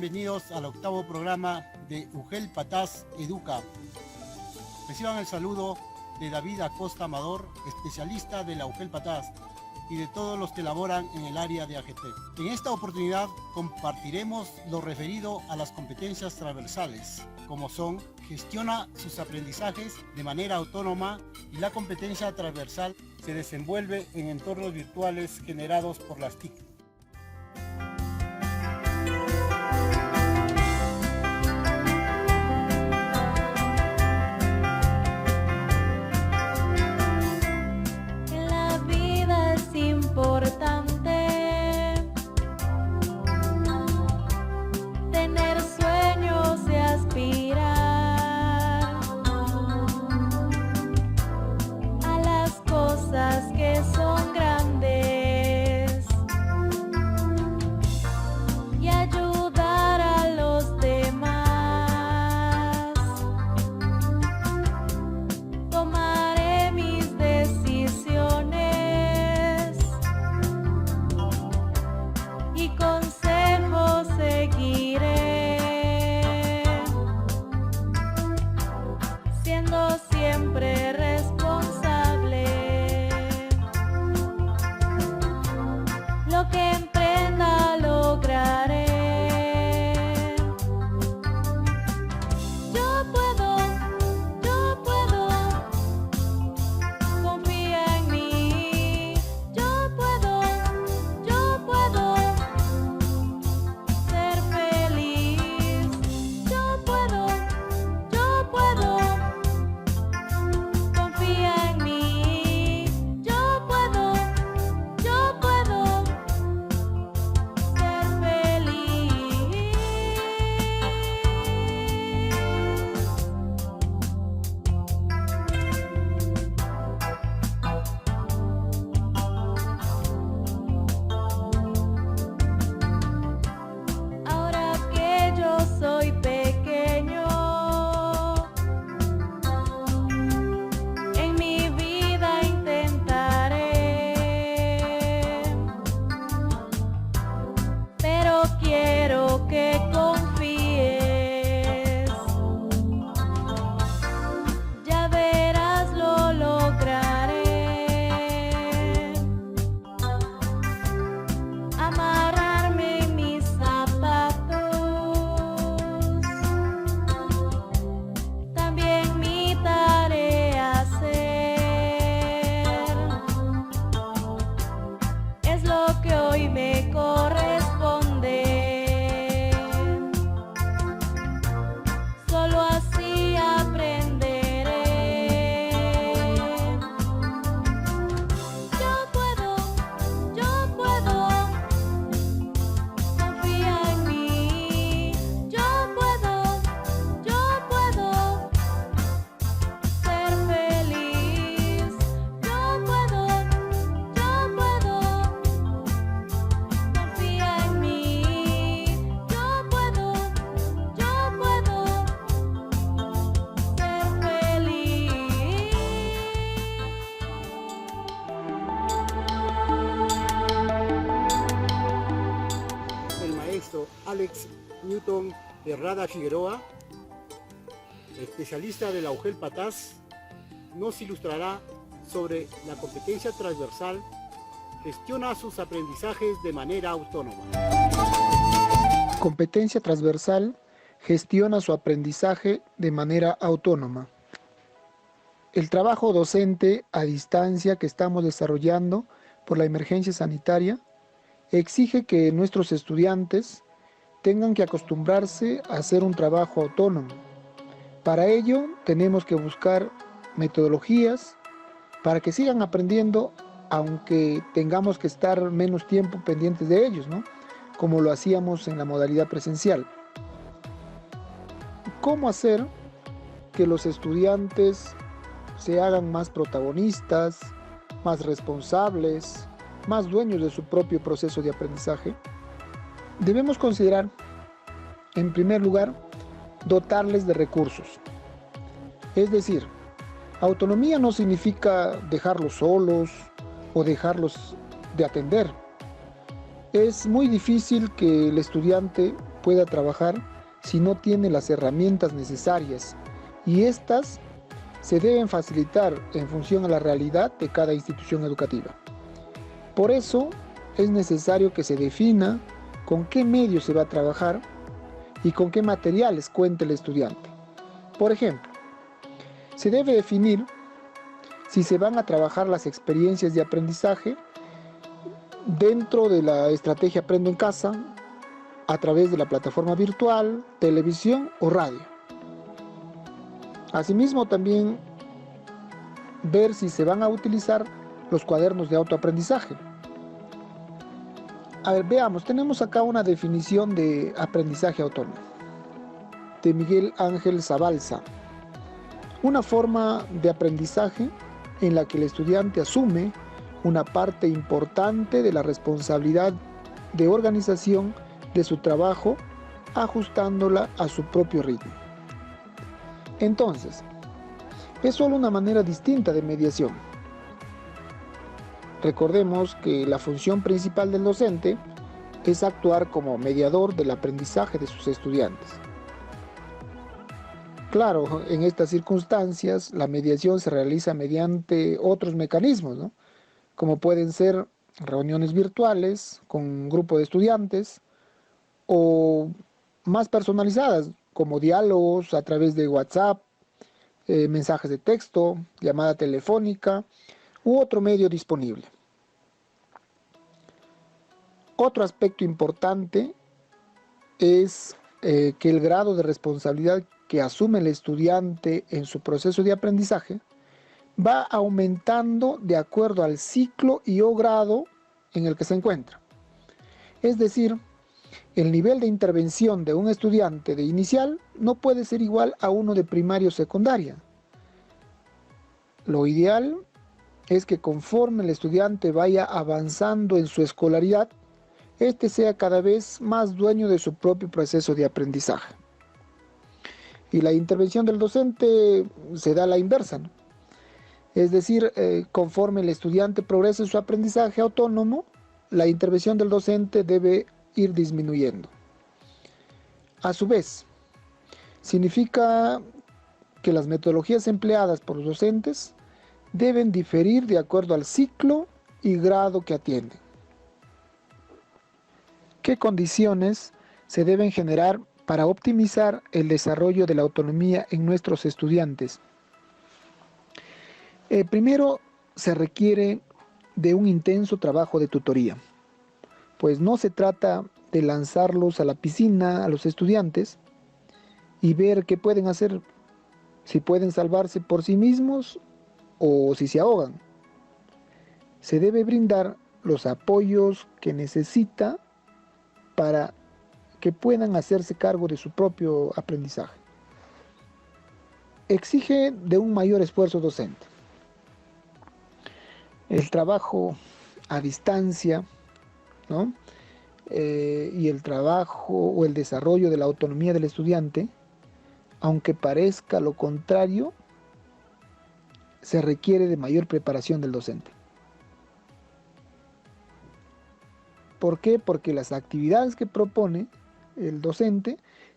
bienvenidos al octavo programa de UGEL Patás Educa. Reciban el saludo de David Acosta Amador, especialista de la UGEL Patás, y de todos los que laboran en el área de AGT. En esta oportunidad compartiremos lo referido a las competencias transversales, como son gestiona sus aprendizajes de manera autónoma, y la competencia transversal se desenvuelve en entornos virtuales generados por las TIC. Tener sueños y aspirar a las cosas que son grandes y ayudar a los demás. Tomaré mis decisiones y consejos seguiré, siendo siempre responsable. Lo que emprenda lograré. Yo puedo, confía en mí. Yo puedo ser feliz. Yo puedo, confía en mí. Yo puedo ser feliz. Ahora que yo soy pequeño, en mi vida intentaré, pero quiero que confíes. Ya verás, lo lograré. Amarrarme en mis zapatos, también mi tarea hacer, es lo que hoy me corresponde. Solo así aprenderé. Yo puedo, confía en mí. Yo puedo ser feliz. Yo puedo, confía en mí. Yo puedo ser feliz. El maestro Alex Newton Herrada Figueroa, especialista de la UGEL Patás, nos ilustrará sobre la competencia transversal, gestiona sus aprendizajes de manera autónoma. Competencia transversal, gestiona su aprendizaje de manera autónoma. El trabajo docente a distancia que estamos desarrollando por la emergencia sanitaria exige que nuestros estudiantes tengan que acostumbrarse a hacer un trabajo autónomo. Para ello tenemos que buscar metodologías para que sigan aprendiendo, aunque tengamos que estar menos tiempo pendientes de ellos, ¿no? Como lo hacíamos en la modalidad presencial. ¿Cómo hacer que los estudiantes se hagan más protagonistas, más responsables, más dueños de su propio proceso de aprendizaje? Debemos considerar, en primer lugar, dotarles de recursos. Es decir, autonomía no significa dejarlos solos o dejarlos de atender. Es muy difícil que el estudiante pueda trabajar si no tiene las herramientas necesarias, y estas se deben facilitar en función a la realidad de cada institución educativa. Por eso es necesario que se defina con qué medios se va a trabajar y con qué materiales cuente el estudiante. Por ejemplo, se debe definir si se van a trabajar las experiencias de aprendizaje dentro de la estrategia Aprendo en Casa, a través de la plataforma virtual, televisión o radio. Asimismo, también ver si se van a utilizar los cuadernos de autoaprendizaje. A ver, veamos, tenemos acá una definición de aprendizaje autónomo de Miguel Ángel Zabalza. Una forma de aprendizaje en la que el estudiante asume una parte importante de la responsabilidad de organización de su trabajo, ajustándola a su propio ritmo. Entonces, es solo una manera distinta de mediación. Recordemos que la función principal del docente es actuar como mediador del aprendizaje de sus estudiantes. Claro, en estas circunstancias la mediación se realiza mediante otros mecanismos, ¿no? Como pueden ser reuniones virtuales con un grupo de estudiantes o más personalizadas, como diálogos a través de WhatsApp, mensajes de texto, llamada telefónica u otro medio disponible. Otro aspecto importante es que el grado de responsabilidad que asume el estudiante en su proceso de aprendizaje va aumentando de acuerdo al ciclo y o grado en el que se encuentra. Es decir, el nivel de intervención de un estudiante de inicial no puede ser igual a uno de primaria o secundaria. Lo ideal es que conforme el estudiante vaya avanzando en su escolaridad, este sea cada vez más dueño de su propio proceso de aprendizaje. Y la intervención del docente se da a la inversa, ¿no? Es decir, conforme el estudiante progrese en su aprendizaje autónomo, la intervención del docente debe ir disminuyendo. A su vez, significa que las metodologías empleadas por los docentes deben diferir de acuerdo al ciclo y grado que atienden. ¿Qué condiciones se deben generar para optimizar el desarrollo de la autonomía en nuestros estudiantes? Primero, se requiere de un intenso trabajo de tutoría, pues no se trata de lanzarlos a la piscina a los estudiantes y ver qué pueden hacer, si pueden salvarse por sí mismos o si se ahogan. Se debe brindar los apoyos que necesita para que puedan hacerse cargo de su propio aprendizaje. Exige de un mayor esfuerzo docente. El trabajo a distancia, ¿no? Y el trabajo o el desarrollo de la autonomía del estudiante, aunque parezca lo contrario, se requiere de mayor preparación del docente. ¿Por qué? Porque las actividades que propone el docente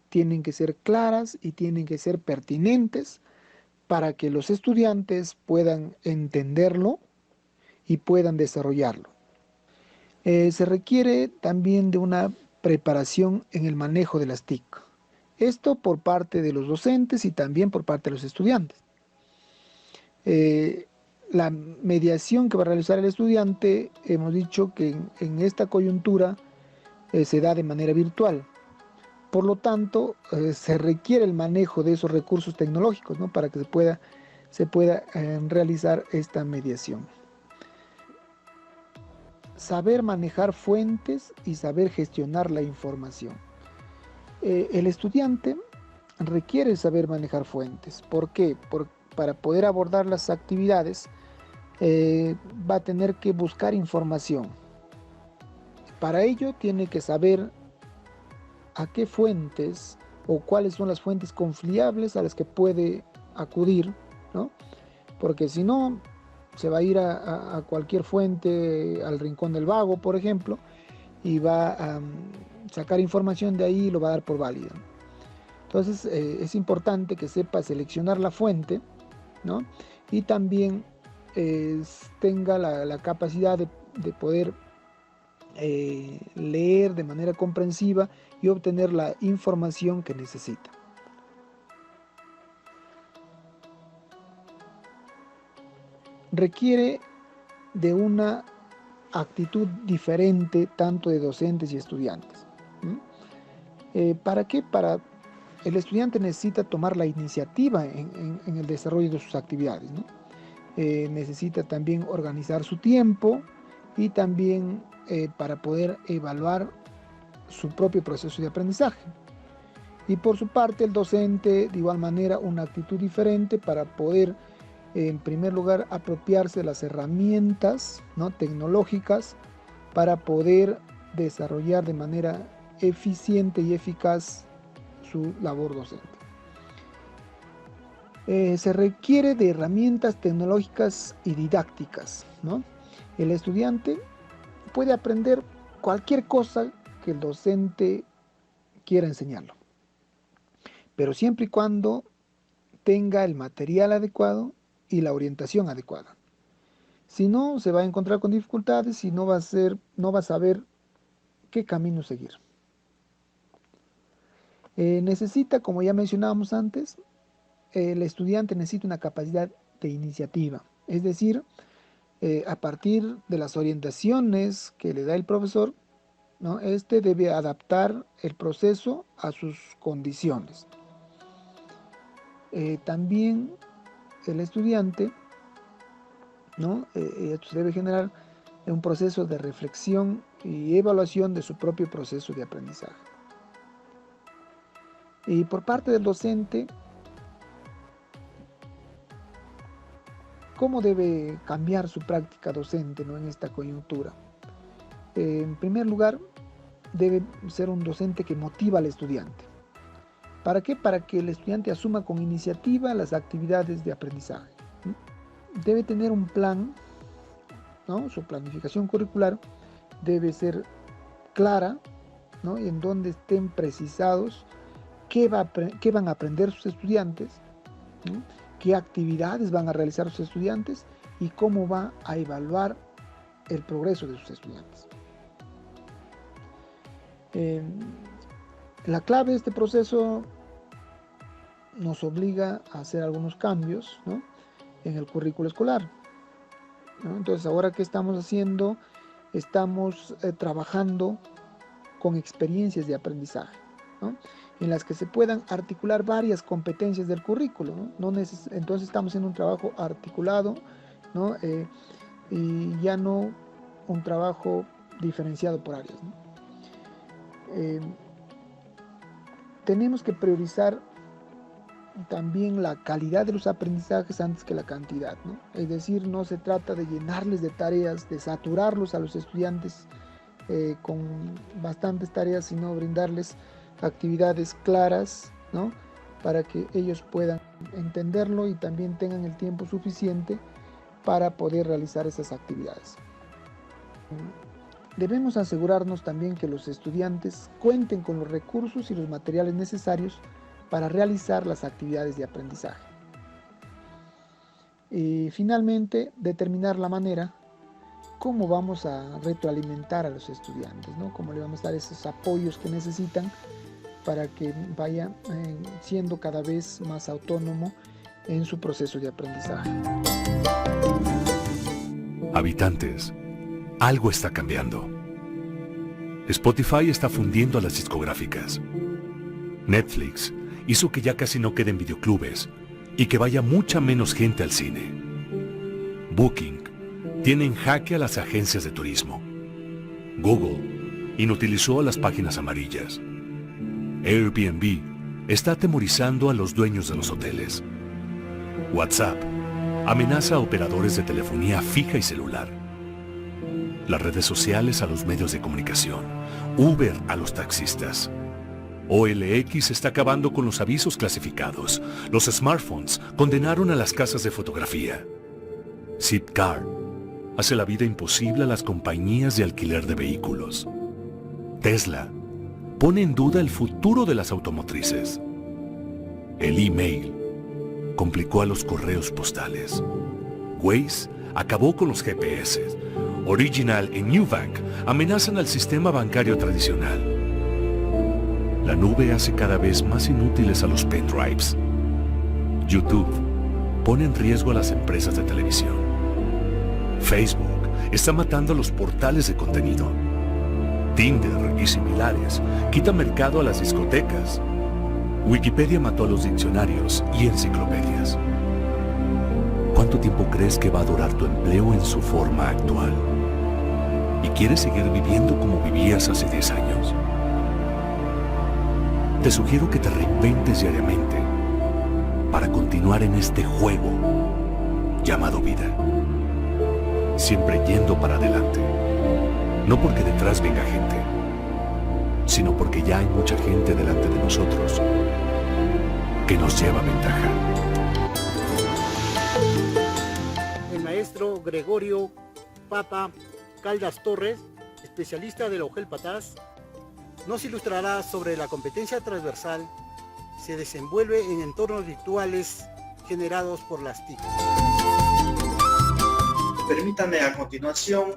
tienen que ser claras y tienen que ser pertinentes para que los estudiantes puedan entenderlo y puedan desarrollarlo. Se requiere también de una preparación en el manejo de las TIC. Esto por parte de los docentes y también por parte de los estudiantes. La mediación que va a realizar el estudiante, hemos dicho que en esta coyuntura se da de manera virtual. Por lo tanto, se requiere el manejo de esos recursos tecnológicos, ¿no? Para que se pueda realizar esta mediación. Saber manejar fuentes y saber gestionar la información. El estudiante requiere saber manejar fuentes. ¿Por qué? Para poder abordar las actividades va a tener que buscar información. Para ello tiene que saber a qué fuentes o cuáles son las fuentes confiables a las que puede acudir, ¿no? Porque si no, se va a ir a cualquier fuente, al Rincón del Vago, por ejemplo, y va a sacar información de ahí y lo va a dar por válido. Entonces es importante que sepa seleccionar la fuente, ¿no? Y también tenga la capacidad de poder leer de manera comprensiva y obtener la información que necesita. Requiere de una actitud diferente tanto de docentes y estudiantes. ¿Para qué? El estudiante necesita tomar la iniciativa en el desarrollo de sus actividades, ¿no? Necesita también organizar su tiempo y también para poder evaluar su propio proceso de aprendizaje. Y por su parte el docente de igual manera una actitud diferente para poder en primer lugar apropiarse de las herramientas, ¿no?, tecnológicas para poder desarrollar de manera eficiente y eficaz su labor docente. Se requiere de herramientas tecnológicas y didácticas, ¿no? El estudiante puede aprender cualquier cosa que el docente quiera enseñarlo, pero siempre y cuando tenga el material adecuado y la orientación adecuada. Si no, se va a encontrar con dificultades y no va a saber qué camino seguir. Necesita, como ya mencionábamos antes, el estudiante necesita una capacidad de iniciativa, es decir, a partir de las orientaciones que le da el profesor, ¿no?, este debe adaptar el proceso a sus condiciones. También el estudiante, ¿no?, debe generar un proceso de reflexión y evaluación de su propio proceso de aprendizaje. Y por parte del docente, ¿cómo debe cambiar su práctica docente, ¿no?, en esta coyuntura? En primer lugar, debe ser un docente que motiva al estudiante. ¿Para qué? Para que el estudiante asuma con iniciativa las actividades de aprendizaje. Debe tener un plan, ¿no? Su planificación curricular debe ser clara, ¿no?, y en donde estén precisados qué van a aprender sus estudiantes, ¿no?, qué actividades van a realizar sus estudiantes y cómo va a evaluar el progreso de sus estudiantes. La clave de este proceso nos obliga a hacer algunos cambios, ¿no?, en el currículo escolar, ¿no? Entonces, ahora, ¿qué estamos haciendo? Estamos trabajando con experiencias de aprendizaje, ¿no?, en las que se puedan articular varias competencias del currículo, ¿no? Entonces estamos en un trabajo articulado, ¿no?, y ya no un trabajo diferenciado por áreas, ¿no? Tenemos que priorizar también la calidad de los aprendizajes antes que la cantidad, ¿no? Es decir, no se trata de llenarles de tareas, de saturarlos a los estudiantes con bastantes tareas, sino brindarles actividades claras, ¿no?, para que ellos puedan entenderlo y también tengan el tiempo suficiente para poder realizar esas actividades. Debemos asegurarnos también que los estudiantes cuenten con los recursos y los materiales necesarios para realizar las actividades de aprendizaje. Y finalmente, determinar la manera cómo vamos a retroalimentar a los estudiantes, ¿no?, cómo le vamos a dar esos apoyos que necesitan para que vaya siendo cada vez más autónomo en su proceso de aprendizaje. Habitantes, algo está cambiando. Spotify está fundiendo a las discográficas. Netflix hizo que ya casi no queden videoclubes y que vaya mucha menos gente al cine. Booking tiene en jaque a las agencias de turismo. Google inutilizó a las páginas amarillas. Airbnb está atemorizando a los dueños de los hoteles. WhatsApp amenaza a operadores de telefonía fija y celular. Las redes sociales a los medios de comunicación. Uber a los taxistas. OLX está acabando con los avisos clasificados. Los smartphones condenaron a las casas de fotografía. Zipcar hace la vida imposible a las compañías de alquiler de vehículos. Tesla pone en duda el futuro de las automotrices. El email complicó a los correos postales. Waze acabó con los GPS. Original y Nubank amenazan al sistema bancario tradicional. La nube hace cada vez más inútiles a los pendrives. YouTube pone en riesgo a las empresas de televisión. Facebook está matando a los portales de contenido. Tinder y similares quitan mercado a las discotecas. Wikipedia mató a los diccionarios y enciclopedias. ¿Cuánto tiempo crees que va a durar tu empleo en su forma actual? ¿Y quieres seguir viviendo como vivías hace 10 años? Te sugiero que te reinventes diariamente para continuar en este juego llamado vida. Siempre yendo para adelante. No porque detrás venga gente, sino porque ya hay mucha gente delante de nosotros que nos lleva ventaja. El maestro Gregorio Papa Caldas Torres, especialista de la UGEL Patás, nos ilustrará sobre la competencia transversal. Se desenvuelve en entornos virtuales generados por las TIC. Permítanme a continuación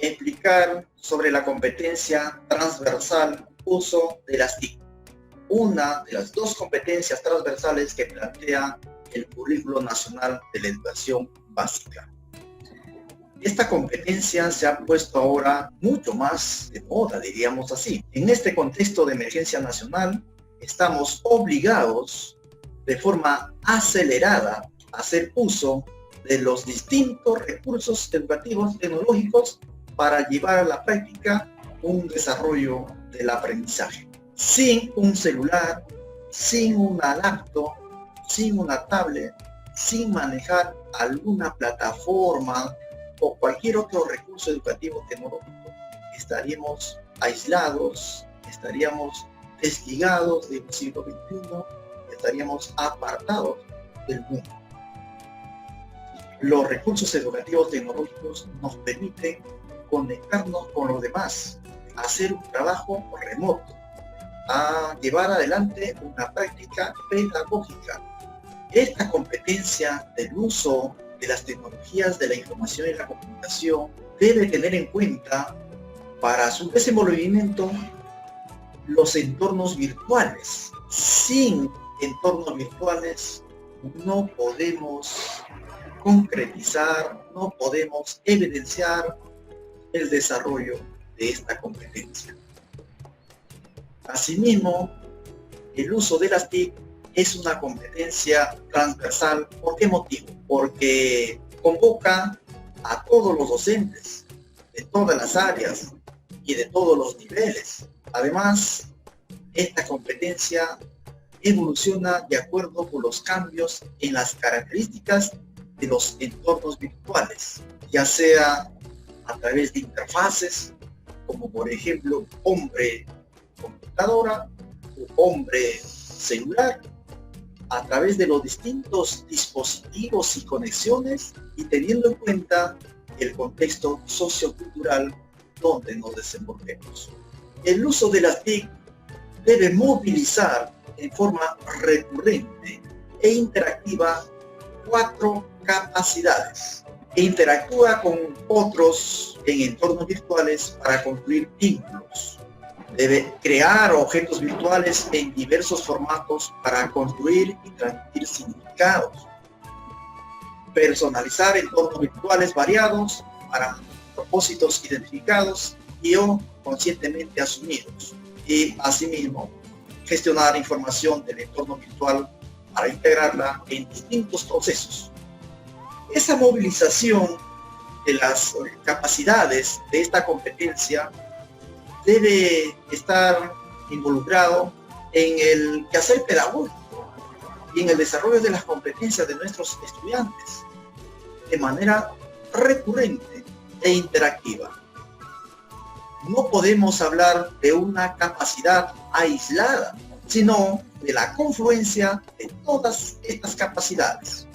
explicar sobre la competencia transversal uso de las TIC, una de las dos competencias transversales que plantea el Currículo Nacional de la Educación Básica. Esta competencia se ha puesto ahora mucho más de moda, diríamos así. En este contexto de emergencia nacional, estamos obligados de forma acelerada a hacer uso de los distintos recursos educativos tecnológicos para llevar a la práctica un desarrollo del aprendizaje. Sin un celular, sin una laptop, sin una tablet, sin manejar alguna plataforma o cualquier otro recurso educativo tecnológico, estaríamos aislados, estaríamos desligados del siglo XXI, estaríamos apartados del mundo. Los recursos educativos tecnológicos nos permiten conectarnos con los demás, hacer un trabajo remoto, a llevar adelante una práctica pedagógica. Esta competencia del uso de las tecnologías de la información y la comunicación debe tener en cuenta para su desenvolvimiento los entornos virtuales. Sin entornos virtuales no podemos concretizar, no podemos evidenciar el desarrollo de esta competencia. Asimismo, el uso de las TIC es una competencia transversal. ¿Por qué motivo? Porque convoca a todos los docentes de todas las áreas y de todos los niveles. Además, esta competencia evoluciona de acuerdo con los cambios en las características de los entornos virtuales, ya sea a través de interfaces, como por ejemplo hombre computadora o hombre celular, a través de los distintos dispositivos y conexiones, y teniendo en cuenta el contexto sociocultural donde nos desenvolvemos. El uso de las TIC debe movilizar en forma recurrente e interactiva 4 capacidades. Interactúa con otros en entornos virtuales para construir vínculos. Debe crear objetos virtuales en diversos formatos para construir y transmitir significados. Personalizar entornos virtuales variados para propósitos identificados y o conscientemente asumidos. Y asimismo, gestionar información del entorno virtual para integrarla en distintos procesos. Esa movilización de las capacidades de esta competencia debe estar involucrado en el quehacer pedagógico y en el desarrollo de las competencias de nuestros estudiantes de manera recurrente e interactiva. No podemos hablar de una capacidad aislada, sino de la confluencia de todas estas capacidades.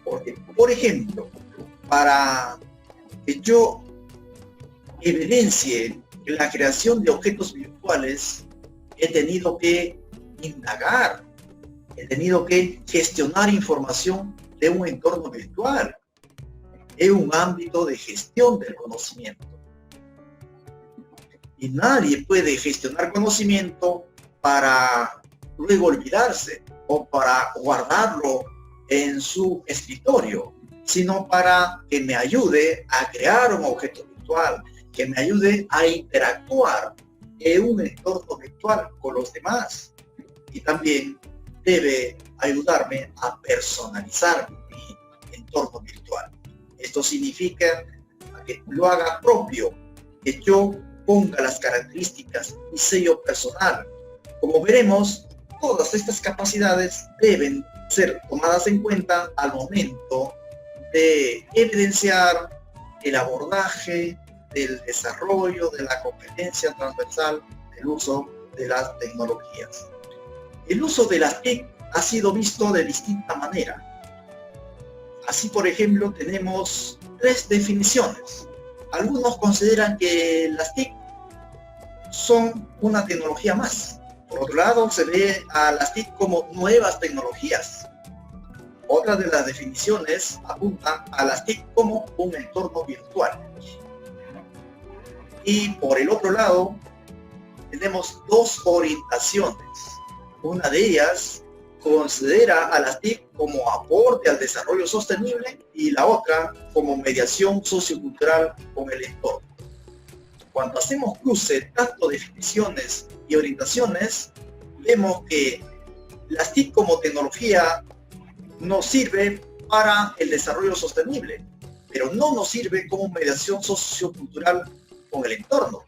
Porque, por ejemplo, para que yo evidencie la creación de objetos virtuales, he tenido que indagar, he tenido que gestionar información de un entorno virtual. Es un ámbito de gestión del conocimiento. Y nadie puede gestionar conocimiento para luego olvidarse o para guardarlo en su escritorio, sino para que me ayude a crear un objeto virtual, que me ayude a interactuar en un entorno virtual con los demás. Y también debe ayudarme a personalizar mi entorno virtual. Esto significa que lo haga propio, que yo ponga las características y sello personal. Como veremos, todas estas capacidades deben ser tomadas en cuenta al momento de evidenciar el abordaje del desarrollo de la competencia transversal del uso de las tecnologías. El uso de las TIC ha sido visto de distinta manera. Así, por ejemplo, tenemos 3 definiciones. Algunos consideran que las TIC son una tecnología más. Por otro lado, se ve a las TIC como nuevas tecnologías. Otra de las definiciones apunta a las TIC como un entorno virtual. Y por el otro lado, tenemos 2 orientaciones. Una de ellas considera a las TIC como aporte al desarrollo sostenible y la otra como mediación sociocultural con el entorno. Cuando hacemos cruce tanto de definiciones y orientaciones, vemos que las TIC como tecnología nos sirve para el desarrollo sostenible, pero no nos sirve como mediación sociocultural con el entorno.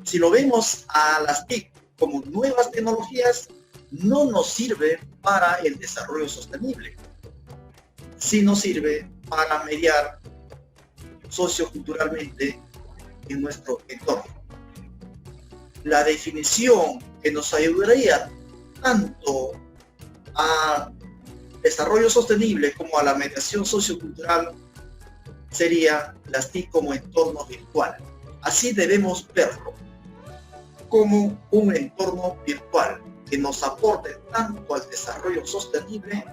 Si lo vemos a las TIC como nuevas tecnologías, no nos sirve para el desarrollo sostenible, sí nos sirve para mediar socioculturalmente en nuestro entorno. La definición que nos ayudaría tanto a desarrollo sostenible como a la mediación sociocultural sería las TIC como entorno virtual. Así debemos verlo, como un entorno virtual que nos aporte tanto al desarrollo sostenible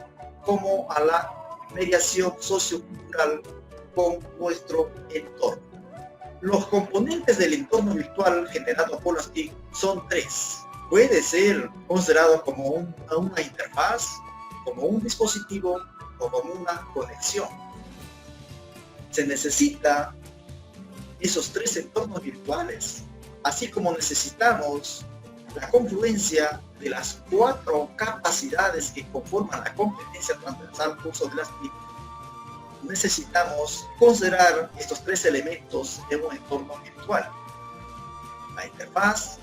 como a la mediación sociocultural con nuestro entorno. Los componentes del entorno virtual generado por las TIC son 3. Puede ser considerado como una interfaz, como un dispositivo o como una conexión. Se necesita esos 3 entornos virtuales, así como necesitamos la confluencia de las 4 capacidades que conforman la competencia transversal uso de las TIC. Necesitamos considerar estos 3 elementos en un entorno virtual: la interfaz,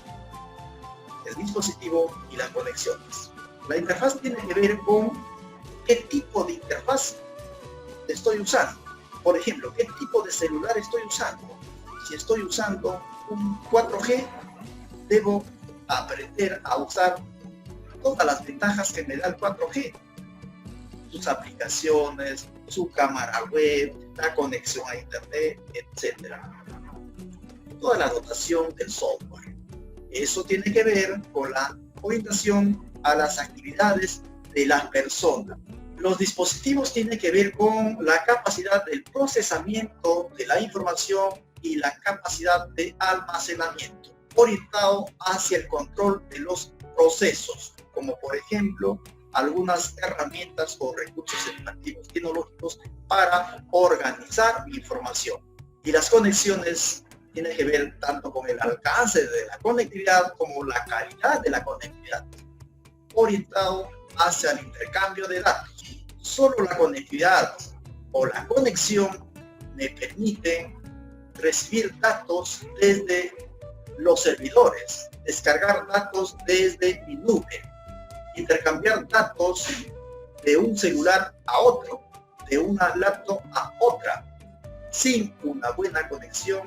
el dispositivo y las conexiones. La interfaz tiene que ver con qué tipo de interfaz estoy usando. Por ejemplo, qué tipo de celular estoy usando. Si estoy usando un 4G, debo aprender a usar todas las ventajas que me da el 4G. Sus aplicaciones, su cámara web, la conexión a internet, etc. Toda la dotación del software. Eso tiene que ver con la orientación a las actividades de las personas. Los dispositivos tienen que ver con la capacidad del procesamiento de la información y la capacidad de almacenamiento, orientado hacia el control de los procesos, como por ejemplo algunas herramientas o recursos educativos tecnológicos para organizar mi información. Y las conexiones tienen que ver tanto con el alcance de la conectividad como la calidad de la conectividad, orientado hacia el intercambio de datos. Solo la conectividad o la conexión me permite recibir datos desde los servidores, descargar datos desde mi nube, intercambiar datos de un celular a otro, de una laptop a otra. Sin una buena conexión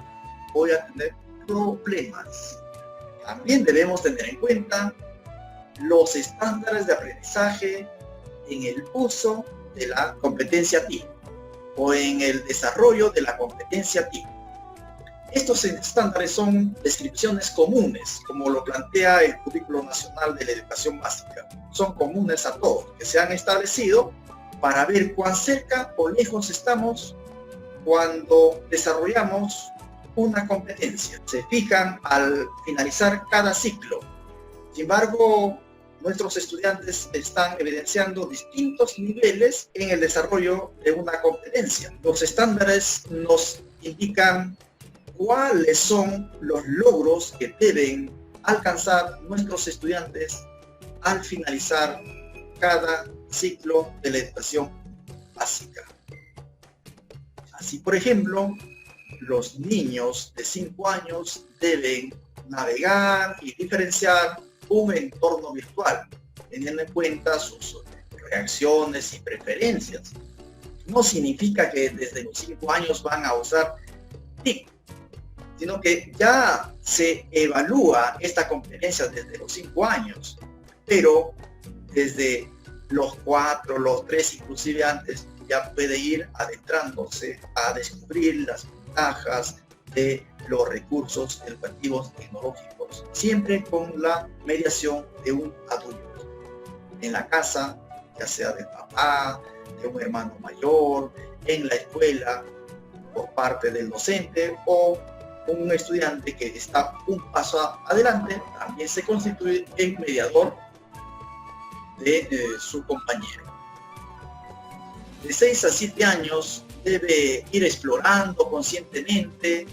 voy a tener problemas. También debemos tener en cuenta los estándares de aprendizaje en el uso de la competencia TIC o en el desarrollo de la competencia TIC. Estos estándares son descripciones comunes, como lo plantea el Currículo Nacional de la Educación Básica. Son comunes a todos, que se han establecido para ver cuán cerca o lejos estamos cuando desarrollamos una competencia. Se fijan al finalizar cada ciclo. Sin embargo, nuestros estudiantes están evidenciando distintos niveles en el desarrollo de una competencia. Los estándares nos indican cuáles son los logros que deben alcanzar nuestros estudiantes al finalizar cada ciclo de la educación básica. Así, por ejemplo, los niños de 5 años deben navegar y diferenciar un entorno virtual, teniendo en cuenta sus reacciones y preferencias. No significa que desde los 5 años van a usar TIC, sino que ya se evalúa esta competencia desde los 5 años, pero desde los 4, los 3, inclusive antes, ya puede ir adentrándose a descubrir las ventajas de los recursos educativos tecnológicos, siempre con la mediación de un adulto. En la casa, ya sea del papá, de un hermano mayor, en la escuela, por parte del docente o un estudiante que está un paso adelante, también se constituye en mediador de su compañero. De 6 a 7 años debe ir explorando conscientemente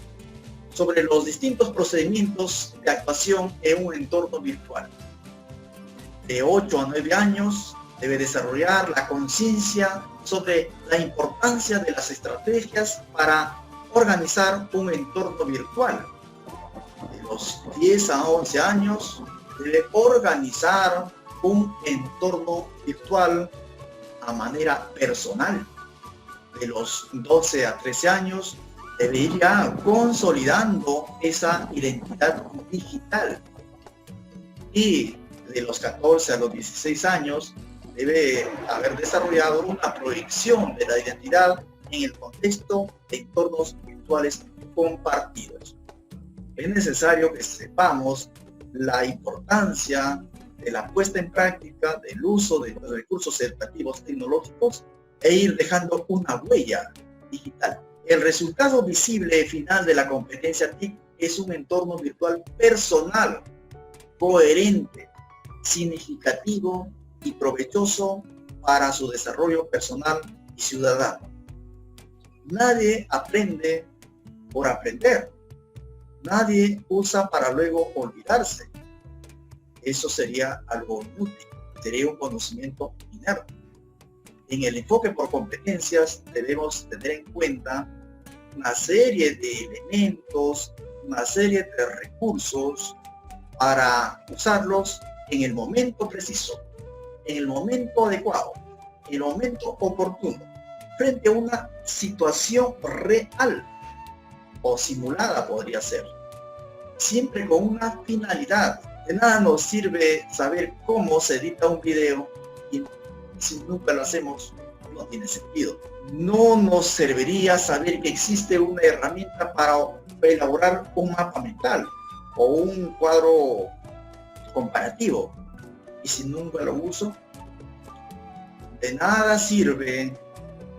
sobre los distintos procedimientos de actuación en un entorno virtual. De 8 a 9 años debe desarrollar la conciencia sobre la importancia de las estrategias para organizar un entorno virtual. De los 10 a 11 años debe organizar un entorno virtual a manera personal. De los 12 a 13 años debe ir ya consolidando esa identidad digital. Y de los 14 a los 16 años debe haber desarrollado una proyección de la identidad en el contexto de entornos virtuales compartidos. Es necesario que sepamos la importancia de la puesta en práctica del uso de los recursos educativos tecnológicos e ir dejando una huella digital. El resultado visible final de la competencia TIC es un entorno virtual personal, coherente, significativo y provechoso para su desarrollo personal y ciudadano. Nadie aprende por aprender. Nadie usa para luego olvidarse. Eso sería algo inútil, sería un conocimiento inerte. En el enfoque por competencias debemos tener en cuenta una serie de elementos, una serie de recursos para usarlos en el momento preciso, en el momento adecuado, en el momento oportuno, frente a una situación real o simulada podría ser, siempre con una finalidad. De nada nos sirve saber cómo se edita un video y si nunca lo hacemos, no tiene sentido. No nos serviría saber que existe una herramienta para elaborar un mapa mental o un cuadro comparativo y si nunca lo uso, de nada sirve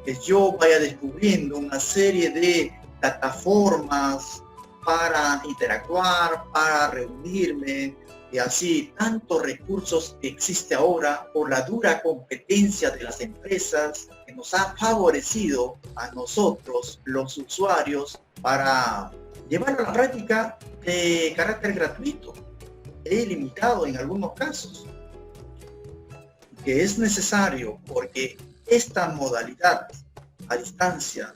que yo vaya descubriendo una serie de plataformas para interactuar, para reunirme, y así tantos recursos que existe ahora por la dura competencia de las empresas que nos ha favorecido a nosotros, los usuarios, para llevar a la práctica de carácter gratuito e ilimitado en algunos casos, que es necesario porque esta modalidad a distancia,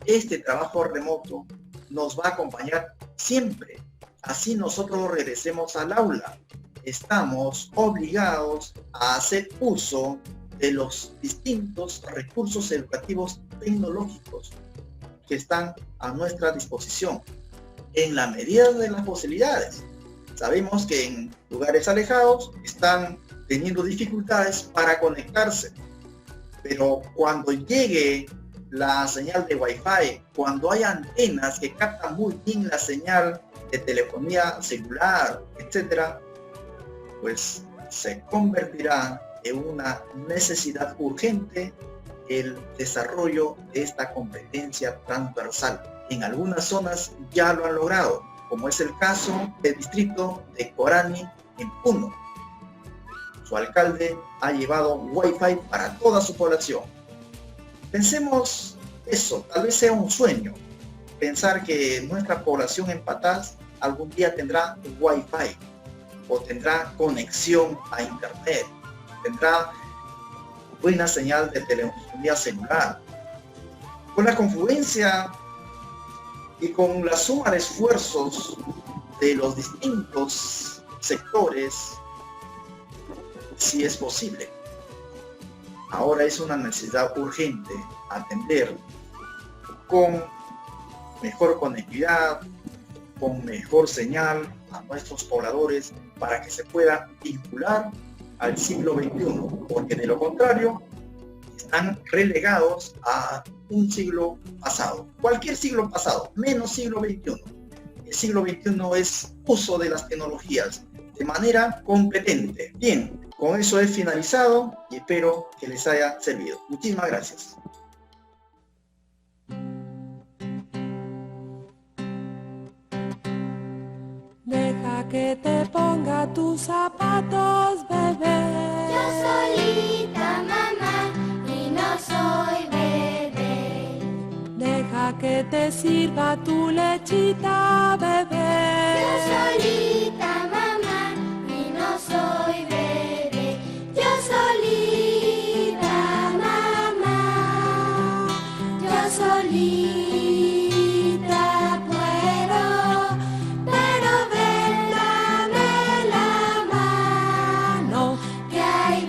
este trabajo remoto nos va a acompañar siempre. Así nosotros regresemos al aula. Estamos obligados a hacer uso de los distintos recursos educativos tecnológicos que están a nuestra disposición en la medida de las posibilidades. Sabemos que en lugares alejados están teniendo dificultades para conectarse, pero cuando llegue la señal de Wi-Fi, cuando hay antenas que captan muy bien la señal de telefonía celular, etcétera, pues se convertirá en una necesidad urgente el desarrollo de esta competencia transversal. En algunas zonas ya lo han logrado, como es el caso del distrito de Corani en Puno. Su alcalde ha llevado Wi-Fi para toda su población. Pensemos eso, tal vez sea un sueño, pensar que nuestra población en Patás algún día tendrá Wi-Fi o tendrá conexión a internet, tendrá buena señal de telefonía celular. Con la confluencia y con la suma de esfuerzos de los distintos sectores, sí es posible. Ahora es una necesidad urgente atender con mejor conectividad, con mejor señal a nuestros pobladores para que se puedan vincular al siglo XXI, porque de lo contrario están relegados a un siglo pasado, cualquier siglo pasado, menos siglo XXI. El siglo XXI es uso de las tecnologías de manera competente. Bien, con eso he finalizado y espero que les haya servido. Muchísimas gracias. Deja que te ponga tus zapatos, bebé. Yo solita, mamá, y no soy bebé. Deja que te sirva tu lechita, bebé. Yo solita, mamá, y no soy bebé. Yo solita, mamá, yo solita puedo, pero ven, dame la mano, que ahí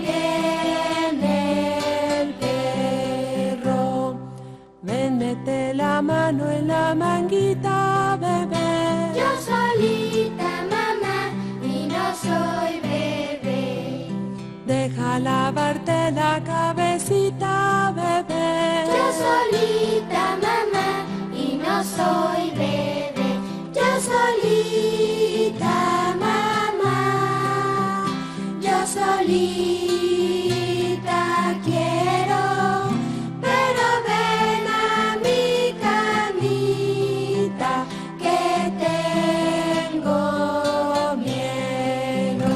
viene el perro. Ven, mete la mano en la manguita, bebé. Yo solita, mamá, y no soy bebé. Deja lavarte la cabecita, bebé. Yo solita, mamá, y no soy bebé. Yo solita, mamá, yo solita quiero, pero ven a mi camita que tengo miedo.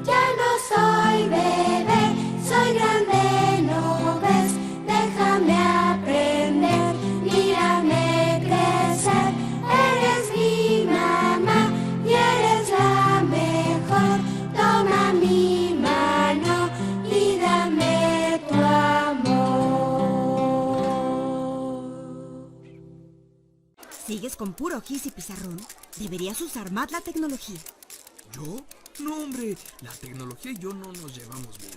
Ya no soy bebé, soy grande, ¿no ves? Déjame aprender, mírame crecer. Eres mi mamá y eres la mejor. Toma mi mano y dame tu amor. ¿Sigues con puro gis y pizarrón? Deberías usar más la tecnología. ¿Yo? No, hombre, la tecnología y yo no nos llevamos bien.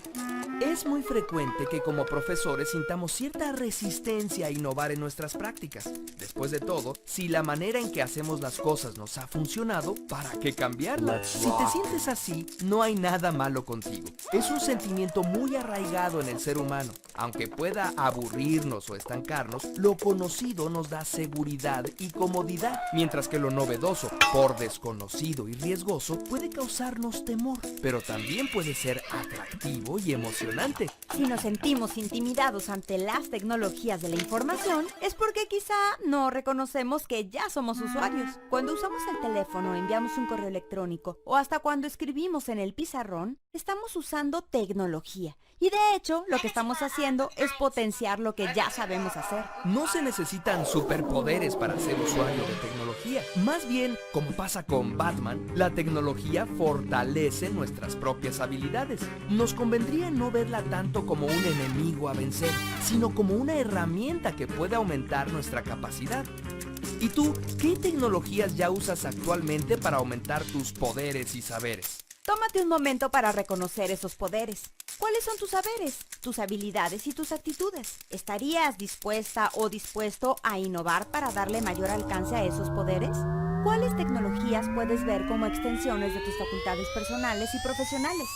Es muy frecuente que como profesores sintamos cierta resistencia a innovar en nuestras prácticas. Después de todo, si la manera en que hacemos las cosas nos ha funcionado, ¿para qué cambiarla? Si te sientes así, no hay nada malo contigo. Es un sentimiento muy arraigado en el ser humano. Aunque pueda aburrirnos o estancarnos, lo conocido nos da seguridad y comodidad, mientras que lo novedoso, por desconocido y riesgoso, puede causarnos temor, pero también puede ser atractivo y emocionante. Si nos sentimos intimidados ante las tecnologías de la información, es porque quizá no reconocemos que ya somos usuarios. Cuando usamos el teléfono, enviamos un correo electrónico o hasta cuando escribimos en el pizarrón, estamos usando tecnología. Y de hecho, lo que estamos haciendo es potenciar lo que ya sabemos hacer. No se necesitan superpoderes para ser usuario de tecnología. Más bien, como pasa con Batman, la tecnología fortalece nuestras propias habilidades. Nos convendría no verla tanto como un enemigo a vencer, sino como una herramienta que puede aumentar nuestra capacidad. ¿Y tú, qué tecnologías ya usas actualmente para aumentar tus poderes y saberes? Tómate un momento para reconocer esos poderes. ¿Cuáles son tus saberes, tus habilidades y tus actitudes? ¿Estarías dispuesta o dispuesto a innovar para darle mayor alcance a esos poderes? ¿Cuáles tecnologías puedes ver como extensiones de tus facultades personales y profesionales?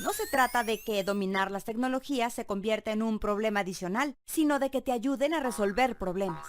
No se trata de que dominar las tecnologías se convierta en un problema adicional, sino de que te ayuden a resolver problemas.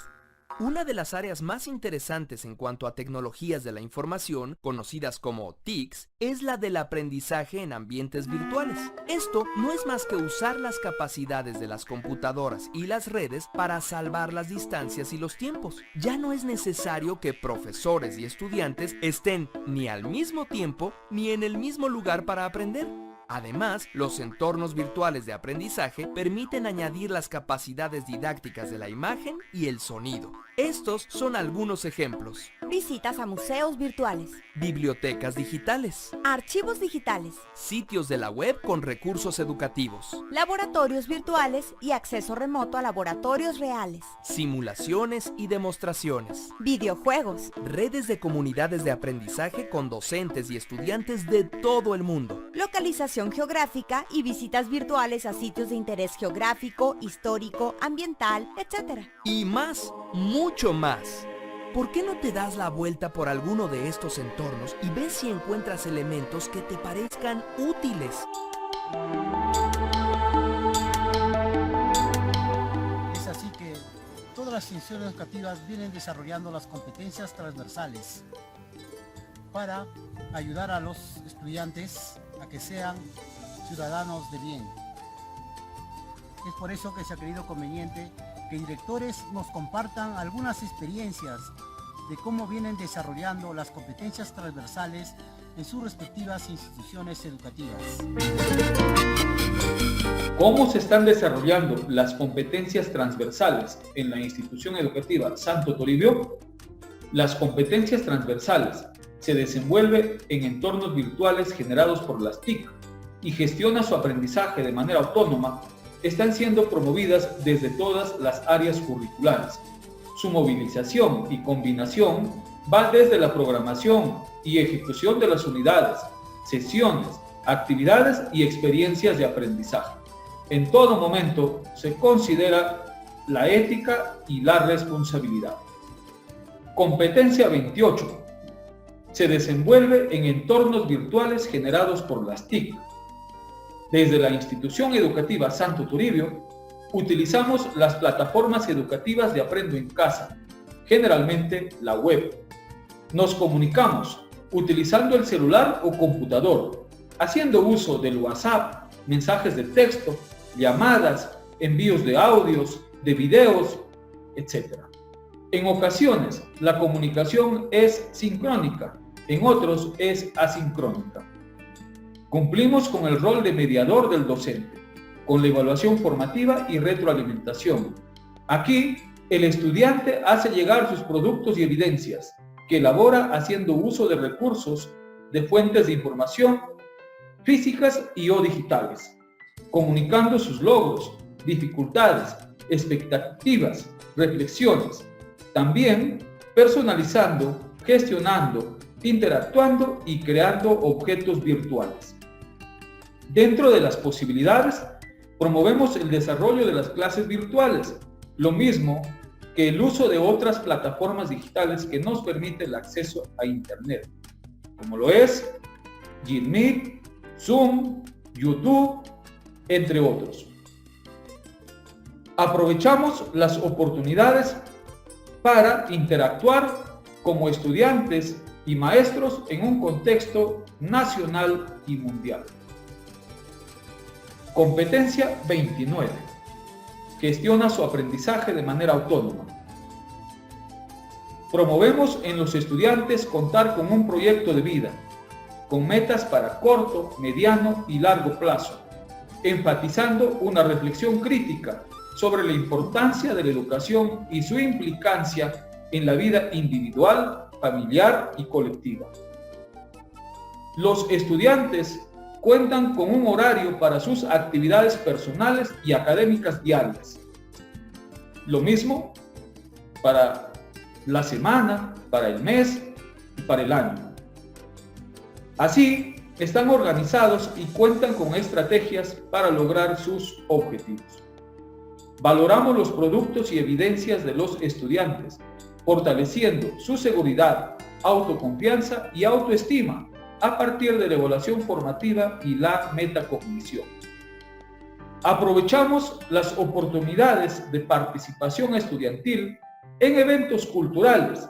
Una de las áreas más interesantes en cuanto a tecnologías de la información, conocidas como TICs, es la del aprendizaje en ambientes virtuales. Esto no es más que usar las capacidades de las computadoras y las redes para salvar las distancias y los tiempos. Ya no es necesario que profesores y estudiantes estén ni al mismo tiempo ni en el mismo lugar para aprender. Además, los entornos virtuales de aprendizaje permiten añadir las capacidades didácticas de la imagen y el sonido. Estos son algunos ejemplos. Visitas a museos virtuales, Bibliotecas digitales, archivos digitales, sitios de la web con recursos educativos, laboratorios virtuales y acceso remoto a laboratorios reales, simulaciones y demostraciones, videojuegos, redes de comunidades de aprendizaje con docentes y estudiantes de todo el mundo, localización geográfica y visitas virtuales a sitios de interés geográfico, histórico, ambiental, etc. y más, mucho más. ¿Por qué no te das la vuelta por alguno de estos entornos y ves si encuentras elementos que te parezcan útiles? Es así que todas las instituciones educativas vienen desarrollando las competencias transversales para ayudar a los estudiantes a que sean ciudadanos de bien. Es por eso que se ha creído conveniente que directores nos compartan algunas experiencias de cómo vienen desarrollando las competencias transversales en sus respectivas instituciones educativas. ¿Cómo se están desarrollando las competencias transversales en la institución educativa Santo Toribio? Las competencias transversales se desenvuelven en entornos virtuales generados por las TIC y gestiona su aprendizaje de manera autónoma. Están siendo promovidas desde todas las áreas curriculares. Su movilización y combinación va desde la programación y ejecución de las unidades, sesiones, actividades y experiencias de aprendizaje. En todo momento se considera la ética y la responsabilidad. Competencia 28. Se desenvuelve en entornos virtuales generados por las TIC. Desde la institución educativa Santo Toribio, utilizamos las plataformas educativas de Aprendo en Casa, generalmente la web. Nos comunicamos utilizando el celular o computador, haciendo uso del WhatsApp, mensajes de texto, llamadas, envíos de audios, de videos, etc. En ocasiones, la comunicación es sincrónica, en otros es asincrónica. Cumplimos con el rol de mediador del docente, con la evaluación formativa y retroalimentación. Aquí, el estudiante hace llegar sus productos y evidencias, que elabora haciendo uso de recursos de fuentes de información físicas y o digitales, comunicando sus logros, dificultades, expectativas, reflexiones, también personalizando, gestionando, interactuando y creando objetos virtuales. Dentro de las posibilidades, promovemos el desarrollo de las clases virtuales, lo mismo que el uso de otras plataformas digitales que nos permiten el acceso a Internet, como lo es Gmeet, Zoom, YouTube, entre otros. Aprovechamos las oportunidades para interactuar como estudiantes y maestros en un contexto nacional y mundial. Competencia 29. Gestiona su aprendizaje de manera autónoma. Promovemos en los estudiantes contar con un proyecto de vida, con metas para corto, mediano y largo plazo, enfatizando una reflexión crítica sobre la importancia de la educación y su implicancia en la vida individual, familiar y colectiva. Los estudiantes cuentan con un horario para sus actividades personales y académicas diarias. Lo mismo para la semana, para el mes y para el año. Así, están organizados y cuentan con estrategias para lograr sus objetivos. Valoramos los productos y evidencias de los estudiantes, fortaleciendo su seguridad, autoconfianza y autoestima, a partir de la evaluación formativa y la metacognición. Aprovechamos las oportunidades de participación estudiantil en eventos culturales,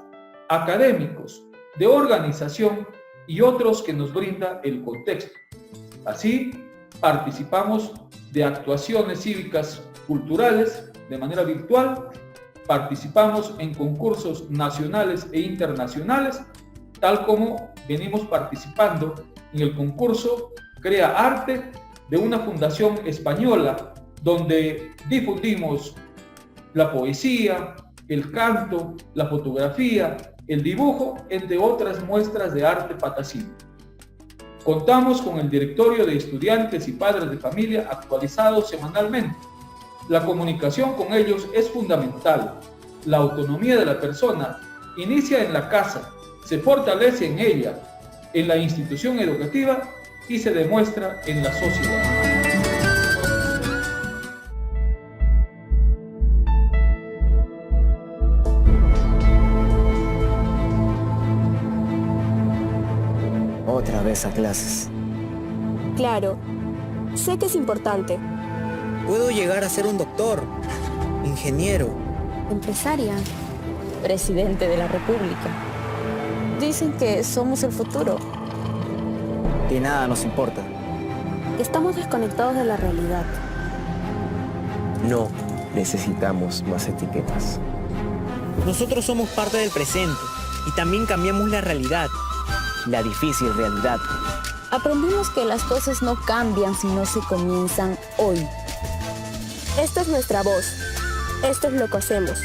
académicos, de organización y otros que nos brinda el contexto. Así, participamos de actuaciones cívicas culturales de manera virtual, participamos en concursos nacionales e internacionales, tal como venimos participando en el concurso Crea Arte de una fundación española, donde difundimos la poesía, el canto, la fotografía, el dibujo, entre otras muestras de arte patasino. Contamos con el directorio de estudiantes y padres de familia actualizado semanalmente. La comunicación con ellos es fundamental. La autonomía de la persona inicia en la casa, se fortalece en ella, en la institución educativa y se demuestra en la sociedad. Otra vez a clases. Claro, sé que es importante. Puedo llegar a ser un doctor, ingeniero, empresaria, presidente de la República. Dicen que somos el futuro. Que nada nos importa. Que estamos desconectados de la realidad. No necesitamos más etiquetas. Nosotros somos parte del presente y también cambiamos la realidad. La difícil realidad. Aprendimos que las cosas no cambian si no se comienzan hoy. Esta es nuestra voz. Esto es lo que hacemos.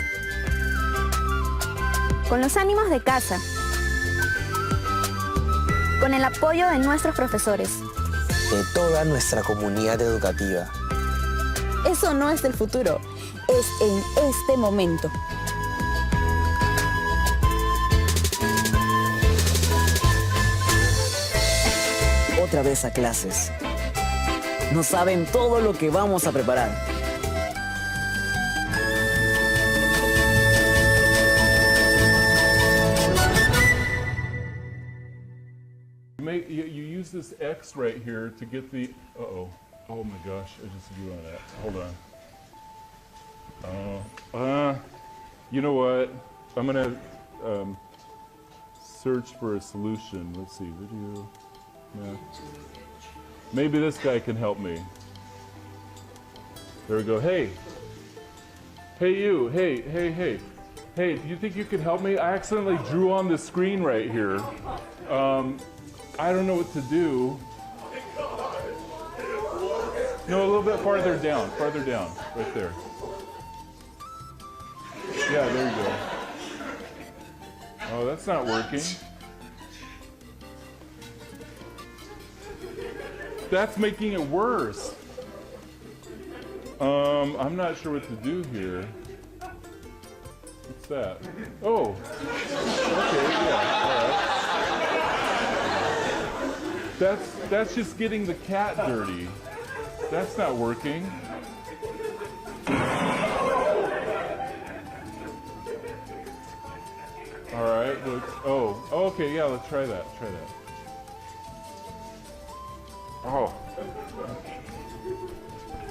Con los ánimos de casa. Con el apoyo de nuestros profesores. De toda nuestra comunidad educativa. Eso no es del futuro, es en este momento. Otra vez a clases. No saben todo lo que vamos a preparar. You use this X right here to get the, oh my gosh, I just drew on that. Hold on. You know what? I'm gonna search for a solution. Let's see, video. Yeah. Maybe this guy can help me. There we go. Hey you. Hey, do you think you could help me? I accidentally drew on the screen right here. I don't know what to do. No, a little bit farther down, right there. Yeah, there you go. Oh, that's not working. That's making it worse. I'm not sure what to do here. What's that? Oh, okay, yeah, all right. That's just getting the cat dirty. That's not working. All right, okay, yeah, let's try that, Oh,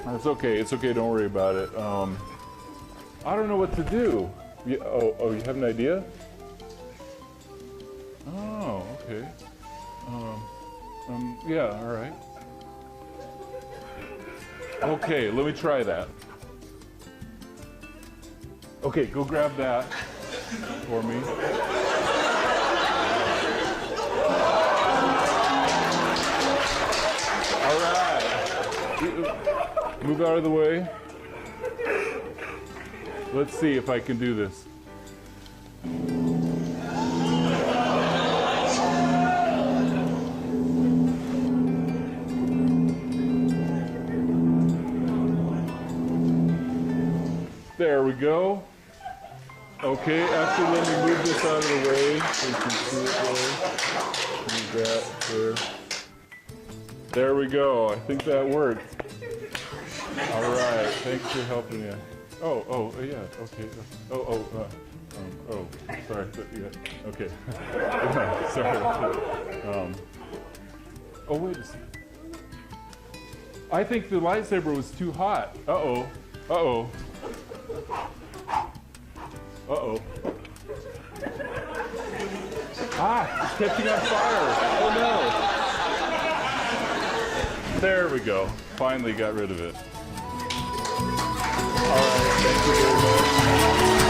it's okay, don't worry about it. I don't know what to do. You have an idea? Oh, okay. Yeah, all right. Okay, let me try that. Okay, go grab that for me. All right. Move out of the way. Let's see if I can do this. There we go. Okay, actually let me move this out of the way so you can see it there. Move that there. There we go. I think that worked. All right. Thanks for helping me. Oh, yeah. Okay. Sorry. Yeah. Okay. Sorry. Oh, wait a second. I think the lightsaber was too hot. Uh-oh. Uh-oh. Uh-oh. Ah, it's catching on fire. Oh, no. There we go. Finally got rid of it. All right, thank you very much.